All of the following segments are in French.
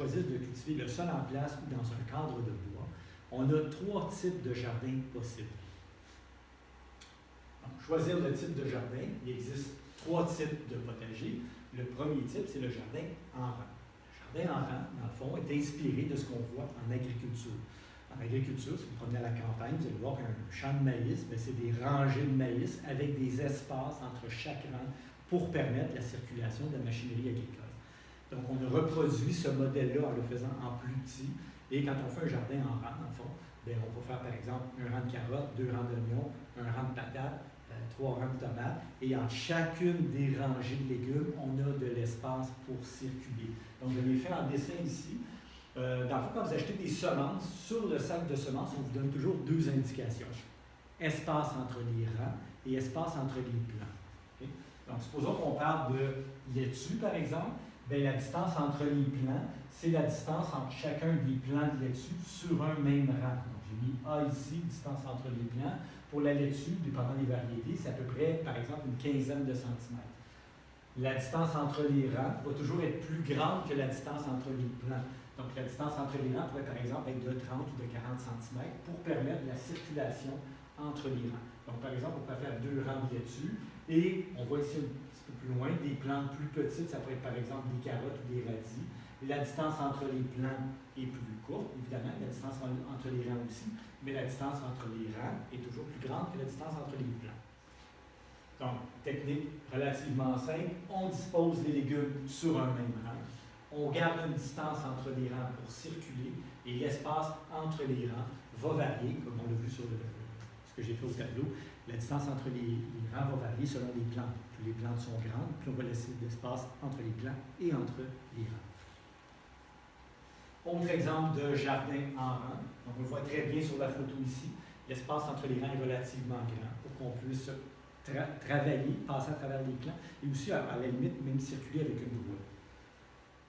choisisse de cultiver le sol en place ou dans un cadre de bois, on a 3 types de jardins possibles. Donc, choisir le type de jardin, il existe 3 types de potagers. Le premier type, c'est le jardin en rang. Le jardin en rang, dans le fond, est inspiré de ce qu'on voit en agriculture. En agriculture, si vous prenez à la campagne, vous allez voir qu'un champ de maïs, c'est des rangées de maïs avec des espaces entre chaque rang pour permettre la circulation de la machinerie agricole. Donc, on a reproduit ce modèle-là en le faisant en plus petit. Et quand on fait un jardin en rang, dans le fond, on va faire par exemple un rang de carottes, 2 rangs d'oignons, un rang de patates, 3 rangs de tomates. Et en chacune des rangées de légumes, on a de l'espace pour circuler. Donc, je l'ai fait en dessin ici. Dans le fond, quand vous achetez des semences, sur le sac de semences, on vous donne toujours 2 indications. Espace entre les rangs et espace entre les plants. Okay? Donc, supposons qu'on parle de laitue, par exemple. La distance entre les plants, c'est la distance entre chacun des plants de laitue sur un même rang. Donc, j'ai mis A ici, distance entre les plants. Pour la laitue, dépendant des variétés, c'est à peu près, par exemple, une quinzaine de centimètres. La distance entre les rangs va toujours être plus grande que la distance entre les plants. Donc, la distance entre les rangs pourrait, par exemple, être de 30 ou de 40 cm pour permettre la circulation entre les rangs. Donc, par exemple, on peut faire 2 rangs de laitue et on voit ici un petit peu plus loin des plantes plus petites, ça pourrait être, par exemple, des carottes ou des radis. La distance entre les plants est plus courte, évidemment, la distance entre les rangs aussi, mais la distance entre les rangs est toujours plus grande que la distance entre les plants. Donc, technique relativement simple, on dispose les légumes sur un même rang. On garde une distance entre les rangs pour circuler et l'espace entre les rangs va varier, comme on l'a vu sur ce que j'ai fait au tableau. La distance entre les rangs va varier selon les plantes. Plus les plantes sont grandes, plus on va laisser d'espace entre les plants et entre les rangs. Autre exemple de jardin en rang. Donc, on le voit très bien sur la photo ici. L'espace entre les rangs est relativement grand pour qu'on puisse travailler, passer à travers les plants et aussi, à la limite, même circuler avec une brouette.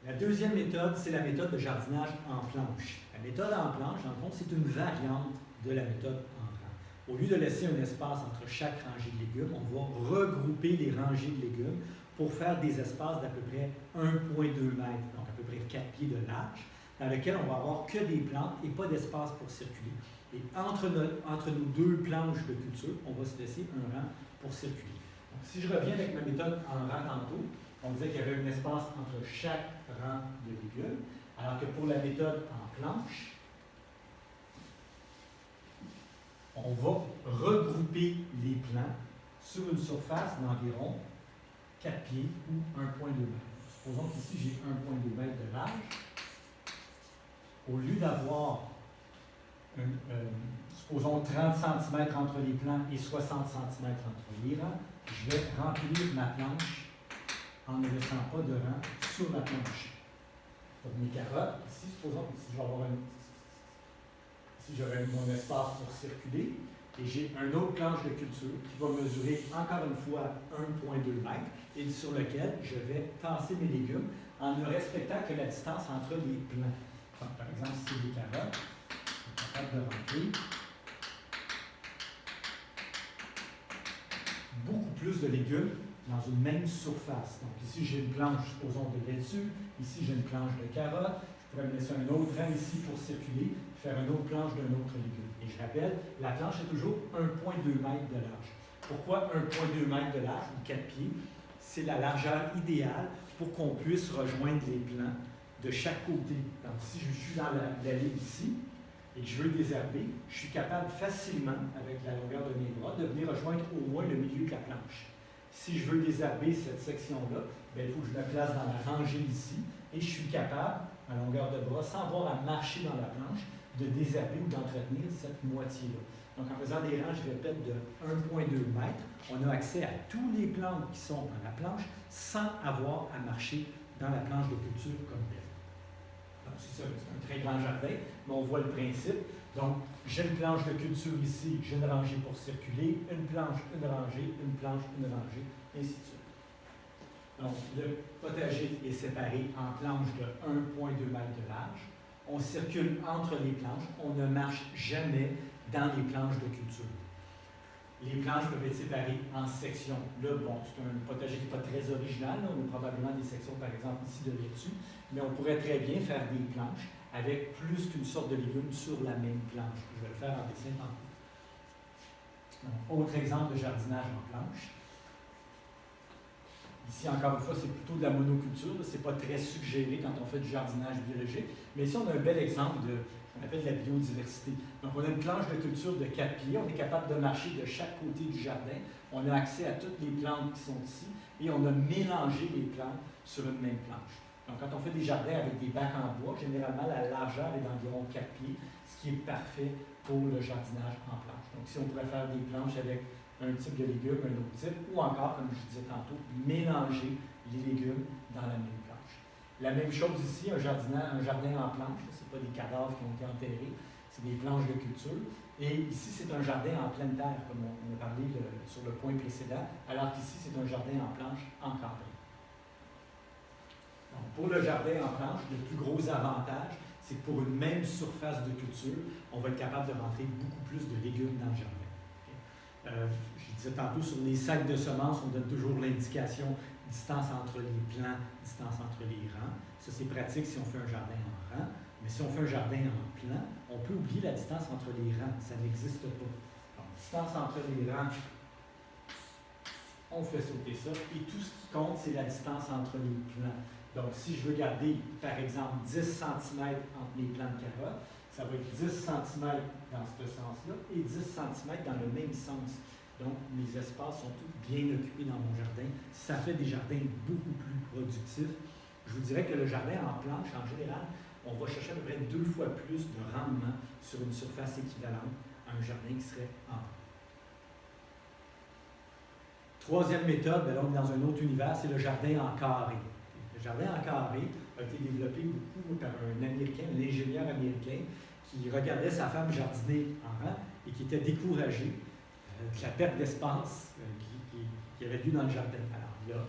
La deuxième méthode, c'est la méthode de jardinage en planche. La méthode en planche, en fond, c'est une variante de la méthode en rang. Au lieu de laisser un espace entre chaque rangée de légumes, on va regrouper les rangées de légumes pour faire des espaces d'à peu près 1,2 m, donc à peu près 4 pieds de large, dans lequel on va avoir que des plantes et pas d'espace pour circuler. Et entre nos 2 planches de culture, on va se laisser un rang pour circuler. Donc, si je reviens avec ma méthode en rang tantôt, on disait qu'il y avait un espace entre chaque rang de légumes, alors que pour la méthode en planche, on va regrouper les plants sur une surface d'environ 4 pieds ou 1,2 m. Supposons qu'ici j'ai 1,2 m de large. Au lieu d'avoir, supposons 30 cm entre les plants et 60 cm entre les rangs, je vais remplir ma planche en ne laissant pas de rang sur ma planche. Pour mes carottes, ici, supposons que si j'aurais mon espace pour circuler, et j'ai une autre planche de culture qui va mesurer encore une fois 1,2 m et sur lequel je vais tasser mes légumes en ne respectant que la distance entre les plants. Donc, par exemple, si c'est des carottes, je suis capable de remplir beaucoup plus de légumes dans une même surface. Donc ici, j'ai une planche, supposons, de laitue. Ici, j'ai une planche de carottes. Je pourrais me laisser un autre rang ici pour circuler, faire une autre planche d'un autre légume. Et je rappelle, la planche est toujours 1,2 m de large. Pourquoi 1,2 m de large ou 4 pieds? C'est la largeur idéale pour qu'on puisse rejoindre les plants de chaque côté. Donc si je suis dans l'allée ici et que je veux désherber, je suis capable facilement, avec la longueur de mes bras, de venir rejoindre au moins le milieu de la planche. Si je veux désherber cette section-là, il faut que je me place dans la rangée ici et je suis capable, à longueur de bras, sans avoir à marcher dans la planche, de désherber ou d'entretenir cette moitié-là. Donc en faisant des rangs, je répète, de 1,2 m, on a accès à tous les plantes qui sont dans la planche sans avoir à marcher dans la planche de culture comme telle. Donc c'est ça, c'est un très grand jardin, mais on voit le principe. Donc, j'ai une planche de culture ici, j'ai une rangée pour circuler, une planche, une rangée, une planche, une rangée, ainsi de suite. Donc, le potager est séparé en planches de 1,2 m de large. On circule entre les planches, on ne marche jamais dans les planches de culture. Les planches peuvent être séparées en sections. Là, bon, c'est un potager qui n'est pas très original. Là. On a probablement des sections, par exemple, ici de laitue. Mais on pourrait très bien faire des planches avec plus qu'une sorte de légumes sur la même planche. Je vais le faire en dessin tantôt. Autre exemple de jardinage en planche. Ici, encore une fois, c'est plutôt de la monoculture. Ce n'est pas très suggéré quand on fait du jardinage biologique. Mais ici, on a un bel exemple de ce qu'on appelle la biodiversité. Donc, on a une planche de culture de 4 pieds. On est capable de marcher de chaque côté du jardin. On a accès à toutes les plantes qui sont ici. Et on a mélangé les plantes sur une même planche. Donc, quand on fait des jardins avec des bacs en bois, généralement, la largeur est d'environ 4 pieds, ce qui est parfait pour le jardinage en planche. Donc, si on pourrait faire des planches avec un type de légumes, un autre type, ou encore, comme je disais tantôt, mélanger les légumes dans la même planche. La même chose ici, un jardin en planche, ce n'est pas des cadavres qui ont été enterrés, c'est des planches de culture. Et ici, c'est un jardin en pleine terre, comme on a parlé sur le point précédent, alors qu'ici, c'est un jardin en planche encadré. Donc, pour le jardin en planche, le plus gros avantage, c'est que pour une même surface de culture, on va être capable de rentrer beaucoup plus de légumes dans le jardin. Je disais tantôt, sur les sacs de semences, on donne toujours l'indication distance entre les plants, distance entre les rangs. Ça, c'est pratique si on fait un jardin en rang. Mais si on fait un jardin en plan, on peut oublier la distance entre les rangs. Ça n'existe pas. Donc, distance entre les rangs, on fait sauter ça. Et tout ce qui compte, c'est la distance entre les plants. Donc, si je veux garder, par exemple, 10 cm entre les plants de carottes, ça va être 10 cm dans ce sens-là et 10 cm dans le même sens. Donc, les espaces sont tous bien occupés dans mon jardin. Ça fait des jardins beaucoup plus productifs. Je vous dirais que le jardin en planche, en général, on va chercher à peu près 2 fois plus de rendement sur une surface équivalente à un jardin qui serait en planche. Troisième méthode, là on est dans un autre univers, c'est le jardin en carré. Le jardin en carré a été développé beaucoup par un Américain, un ingénieur américain, qui regardait sa femme jardiner en rang et qui était découragé de la perte d'espace qu'il avait lieu dans le jardin. Alors,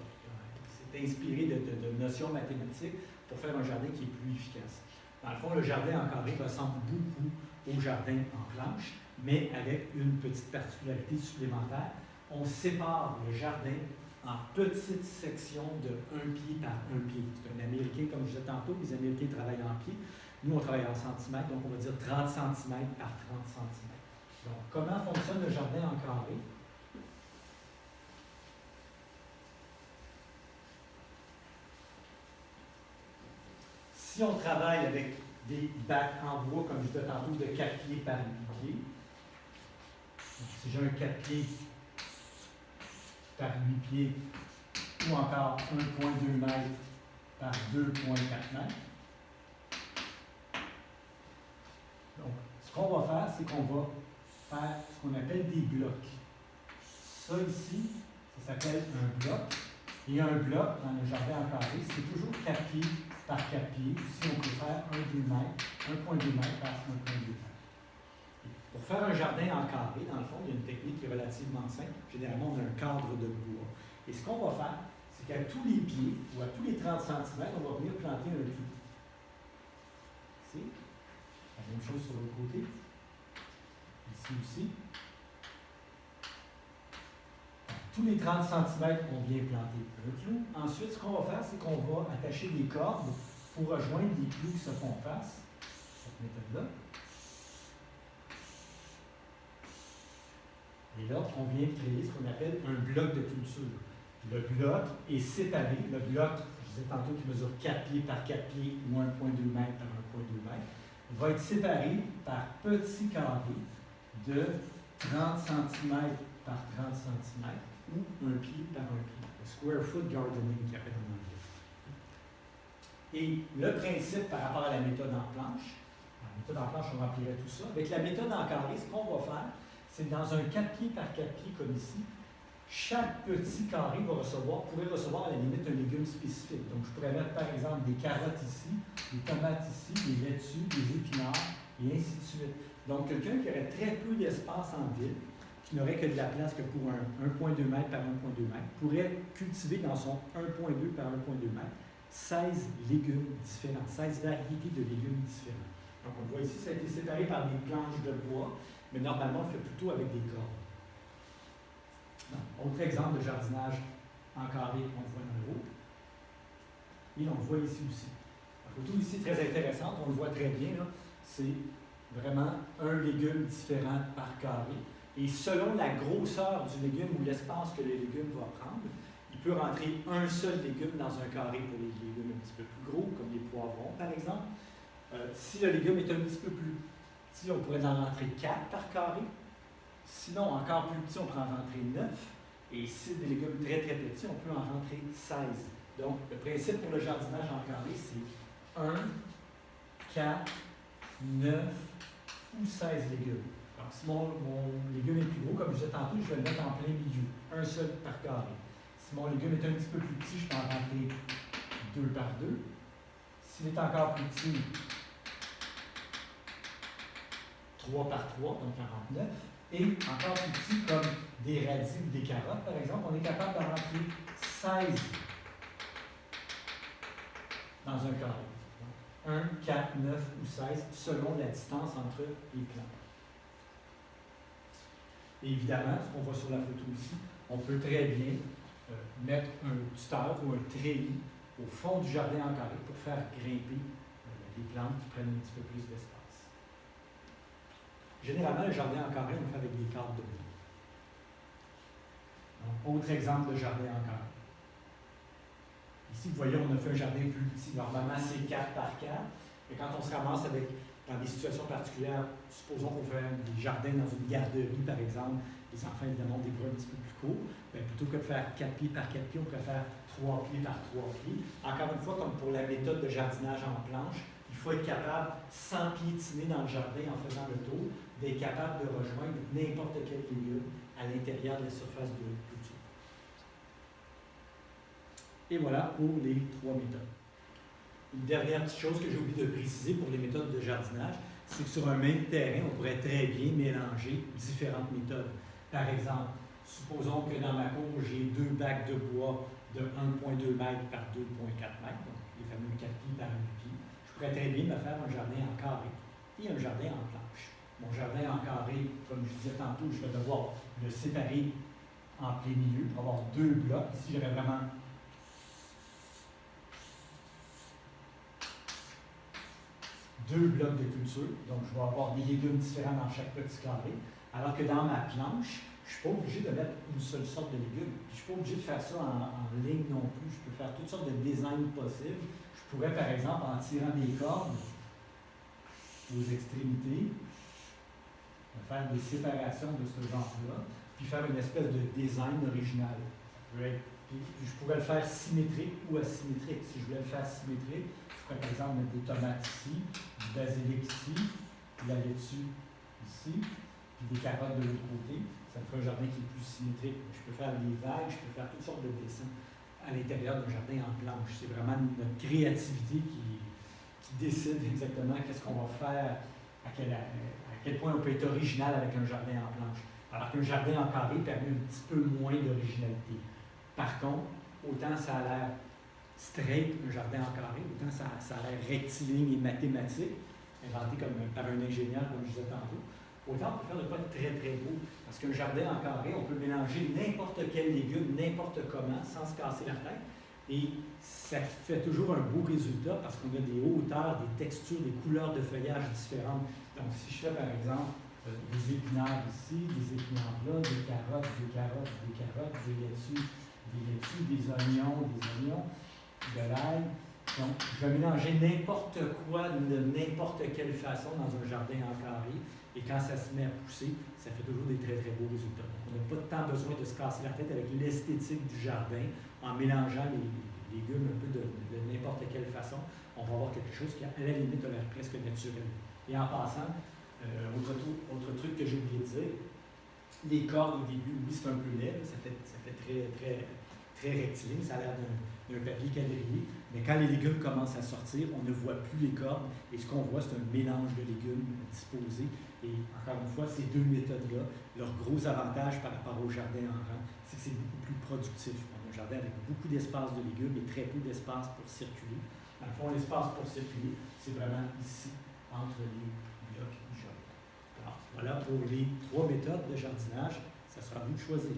il s'est inspiré de notions mathématiques pour faire un jardin qui est plus efficace. Dans le fond, le jardin en carré ressemble beaucoup au jardin en planche, mais avec une petite particularité supplémentaire. On sépare le jardin en petites sections de 1 pied par 1 pied. C'est un Américain, comme je disais tantôt, les Américains travaillent en pieds. Nous, on travaille en centimètres, donc on va dire 30 cm par 30 cm. Donc, comment fonctionne le jardin en carré? Si on travaille avec des bacs en bois, comme je disais tantôt, de 4 pieds par 8 pieds, si j'ai un 4 pieds par 8 pieds, ou encore 1,2 m par 2,4 m. Donc, ce qu'on va faire, c'est qu'on va faire ce qu'on appelle des blocs. Ça ici, ça s'appelle un bloc. Et un bloc dans le jardin en carré, c'est toujours 4 pieds par 4 pieds. Ici, on peut faire 1,2 m par 1,2 m. Pour faire un jardin en carré, dans le fond, il y a une technique qui est relativement simple. Généralement, on a un cadre de bois. Et ce qu'on va faire, c'est qu'à tous les pieds, ou à tous les 30 cm, on va venir planter un clou. Ici. La même chose sur l'autre côté. Ici aussi. Tous les 30 cm, on vient planter un clou. Ensuite, ce qu'on va faire, c'est qu'on va attacher des cordes pour rejoindre les clous qui se font face. Cette méthode-là. Et là, on vient créer ce qu'on appelle un bloc de culture. Le bloc est séparé. Le bloc, je disais tantôt qu'il mesure 4 pieds par 4 pieds ou 1,2 m par 1,2 m, va être séparé par petits carrés de 30 cm par 30 cm ou 1 pied par 1 pied. Le square foot gardening qui appelle en anglais. Et le principe par rapport à la méthode en planche, la méthode en planche, on remplirait tout ça. Avec la méthode en carré, ce qu'on va faire, c'est dans un 4 pieds par 4 pieds comme ici, chaque petit carré pourrait recevoir à la limite un légume spécifique. Donc, je pourrais mettre par exemple des carottes ici, des tomates ici, des laitues, des épinards, et ainsi de suite. Donc, quelqu'un qui aurait très peu d'espace en ville, qui n'aurait que de la place que pour un 1,2 m par 1,2 m, pourrait cultiver dans son 1,2 par 1,2 m 16 légumes différents, 16 variétés de légumes différents. Donc, on voit ici, ça a été séparé par des planches de bois, mais normalement, on le fait plutôt avec des cordes. Autre exemple de jardinage en carré qu'on voit dans le haut. Et on le voit ici aussi. La photo ici est très intéressante, on le voit très bien. C'est vraiment un légume différent par carré. Et selon la grosseur du légume ou l'espace que le légume va prendre, il peut rentrer un seul légume dans un carré pour les légumes un petit peu plus gros, comme les poivrons par exemple. Si le légume est un petit peu plus petit, on pourrait en rentrer 4 par carré. Sinon, encore plus petit, on peut en rentrer 9. Et si des légumes très très petits, on peut en rentrer 16. Donc, le principe pour le jardinage en carré, c'est 1, 4, 9 ou 16 légumes. Alors, si mon légume est plus gros, comme je disais tantôt, je vais le mettre en plein milieu, un seul par carré. Si mon légume est un petit peu plus petit, je peux en rentrer 2 par 2. S'il est encore plus petit, 3 par 3, donc 49. Et encore plus petit, comme des radis ou des carottes, par exemple, on est capable de rentrer 16 dans un carré. 1, 4, 9 ou 16, selon la distance entre les plants. Et évidemment, ce qu'on voit sur la photo ici, on peut très bien mettre un tuteur ou un treillis au fond du jardin en carré pour faire grimper les plantes qui prennent un petit peu plus d'espace. Généralement, le jardin en carré, on le fait avec des cadres de bois. Autre exemple de jardin en carré. Ici, vous voyez, on a fait un jardin plus petit. Normalement, c'est 4 par 4. Et quand on se ramasse dans des situations particulières, supposons qu'on fait des jardins dans une garderie, par exemple, les enfants, évidemment, ont des bras un petit peu plus courts. Bien, plutôt que de faire 4 pieds par 4 pieds, on pourrait faire 3 pieds par 3 pieds. Encore une fois, comme pour la méthode de jardinage en planche, il faut être capable, sans piétiner dans le jardin en faisant le tour, d'être capable de rejoindre n'importe quel légume à l'intérieur de la surface de culture. Et voilà pour les 3 méthodes. Une dernière petite chose que j'ai oublié de préciser pour les méthodes de jardinage, c'est que sur un même terrain, on pourrait très bien mélanger différentes méthodes. Par exemple, supposons que dans ma cour, j'ai 2 bacs de bois de 1,2 m par 2,4 m, donc les fameux 4 pieds par 1 pied. Je pourrais très bien me faire un jardin en carré et un jardin en planche. Mon jardin en carré, comme je disais tantôt, je vais devoir le séparer en plein milieu pour avoir 2 blocs. Ici, j'aurais vraiment deux blocs de culture, donc je vais avoir des légumes différents dans chaque petit carré, alors que dans ma planche, je ne suis pas obligé de mettre une seule sorte de légumes. Je ne suis pas obligé de faire ça en ligne non plus. Je peux faire toutes sortes de designs possibles. Je pourrais, par exemple, en tirant des cordes aux extrémités, faire des séparations de ce genre-là, puis faire une espèce de design original. Puis je pourrais le faire symétrique ou asymétrique. Si je voulais le faire symétrique, je pourrais par exemple mettre des tomates ici, du basilic ici, puis la laitue ici, puis des carottes de l'autre côté. Ça me ferait un jardin qui est plus symétrique. Je peux faire des vagues, je peux faire toutes sortes de dessins à l'intérieur d'un jardin en planche. C'est vraiment notre créativité qui décide exactement qu'est-ce qu'on va faire, à quel point on peut être original avec un jardin en planche. Alors qu'un jardin en carré permet un petit peu moins d'originalité. Par contre, autant ça a l'air straight, un jardin en carré, autant ça a l'air rectiligne et mathématique, inventé par un ingénieur, comme je disais tantôt, autant on peut faire de quoi très très beau. Parce qu'un jardin en carré, on peut mélanger n'importe quel légume, n'importe comment, sans se casser la tête. Et ça fait toujours un beau résultat parce qu'on a des hauteurs, des textures, des couleurs de feuillage différentes. Donc si je fais par exemple des épinards ici, des épinards là, des carottes, des carottes, des carottes, des laitues, des oignons, de l'ail. Donc, je vais mélanger n'importe quoi de n'importe quelle façon dans un jardin en carré. Et quand ça se met à pousser, ça fait toujours des très très beaux résultats. Donc, on n'a pas tant besoin de se casser la tête avec l'esthétique du jardin en mélangeant les légumes un peu de n'importe quelle façon. On va avoir quelque chose qui, à la limite, a l'air presque naturel. Et en passant, autre truc que j'ai oublié de dire, les cordes au début, oui, c'est un peu laid, ça fait très, très, très rectiligne, ça a l'air d'un papier quadrillé, mais quand les légumes commencent à sortir, on ne voit plus les cordes, et ce qu'on voit, c'est un mélange de légumes disposés. Et encore une fois, ces deux méthodes-là, leur gros avantage par rapport au jardin en rang, c'est que c'est beaucoup plus productif. On a un jardin avec beaucoup d'espace de légumes et très peu d'espace pour circuler. Dans le fond, l'espace pour circuler, c'est vraiment ici, entre les blocs du jardin. Alors, voilà pour les 3 méthodes de jardinage. Ça sera à vous de choisir.